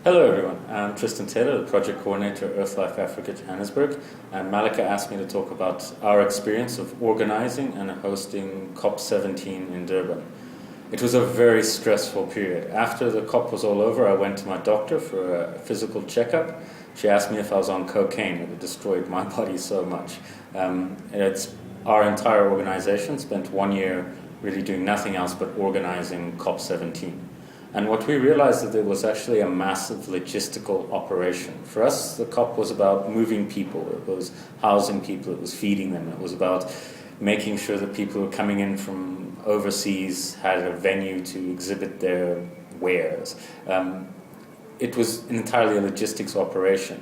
Hello everyone, I'm Tristen Taylor, the Project Coordinator at EarthLife Africa Johannesburg, and Malika asked me to talk about our experience of organizing and hosting COP17 in Durban. It was a very stressful period. After the COP was all over, I went to my doctor for a physical checkup. She asked me if I was on cocaine. It had destroyed my body so much. Our entire organization spent 1 year really doing nothing else but organizing COP17. And what we realized that it was actually a massive logistical operation. For us, the COP was about moving people. It was housing people. It was feeding them. It was about making sure that people who were coming in from overseas had a venue to exhibit their wares. It was entirely a logistics operation.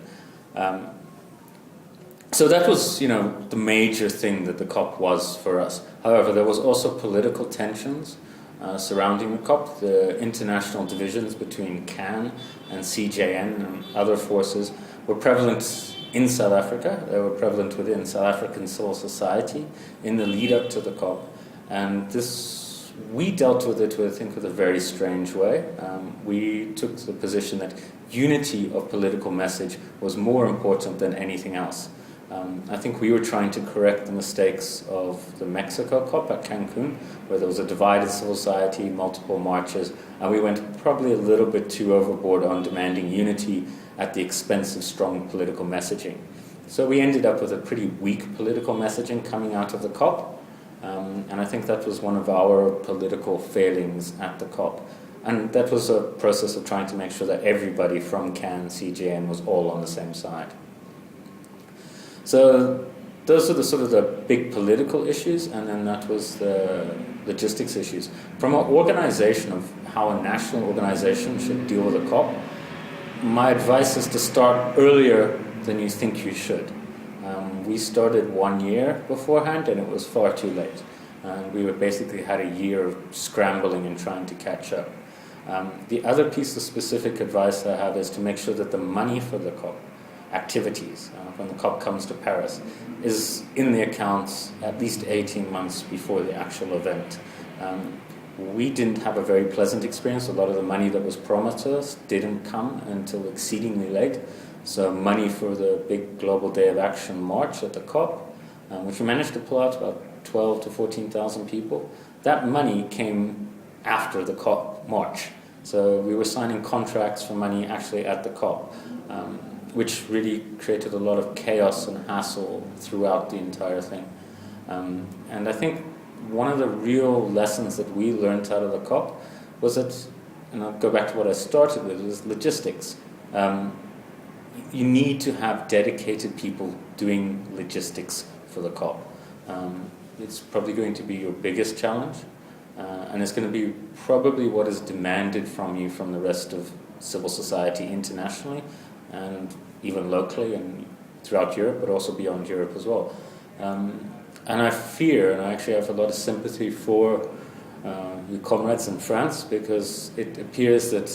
So that was, the major thing that the COP was for us. However, there was also political tensions surrounding the COP. The international divisions between CAN and CJN and other forces were prevalent in South Africa. They were prevalent within South African civil society in the lead up to the COP. And we dealt with it, I think, with a very strange way. We took the position that unity of political message was more important than anything else. I think we were trying to correct the mistakes of the Mexico COP at Cancun, where there was a divided civil society, multiple marches, and we went probably a little bit too overboard on demanding unity at the expense of strong political messaging. So we ended up with a pretty weak political messaging coming out of the COP, and I think that was one of our political failings at the COP. And that was a process of trying to make sure that everybody from CAN, CJN was all on the same side. So those are the big political issues, and then that was the logistics issues. From an organization of how a national organization should deal with a COP, my advice is to start earlier than you think you should. We started 1 year beforehand, and it was far too late. And we basically had a year of scrambling and trying to catch up. The other piece of specific advice I have is to make sure that the money for the COP activities, when the COP comes to Paris, is in the accounts at least 18 months before the actual event. We didn't have a very pleasant experience. A lot of the money that was promised to us didn't come until exceedingly late. So money for the big Global Day of Action March at the COP, which we managed to pull out about 12 to 14,000 people, that money came after the COP March. So we were signing contracts for money actually at the COP. Which really created a lot of chaos and hassle throughout the entire thing. And I think one of the real lessons that we learned out of the COP was that, and I'll go back to what I started with, was logistics. You need to have dedicated people doing logistics for the COP. It's probably going to be your biggest challenge, and it's going to be probably what is demanded from you from the rest of civil society internationally, and even locally and throughout Europe, but also beyond Europe as well. And I fear, and I actually have a lot of sympathy for your comrades in France, because it appears that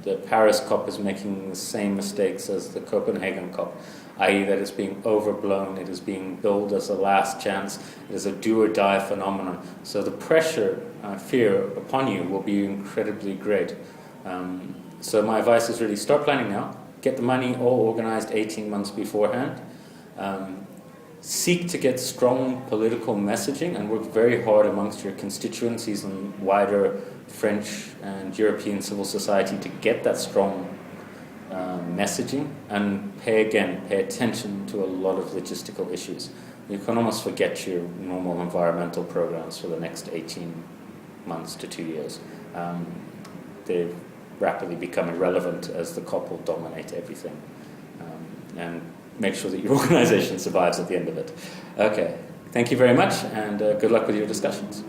the Paris COP is making the same mistakes as the Copenhagen COP, i.e. that it's being overblown, it is being billed as a last chance, it is a do-or-die phenomenon. So the pressure, I fear, upon you will be incredibly great. So my advice is really start planning now, get the money all organized 18 months beforehand, seek to get strong political messaging and work very hard amongst your constituencies and wider French and European civil society to get that strong messaging, and pay attention to a lot of logistical issues. You can almost forget your normal environmental programs for the next 18 months to 2 years. They've rapidly become irrelevant as the COP will dominate everything, and make sure that your organization survives at the end of it. Okay, thank you very much, and good luck with your discussions.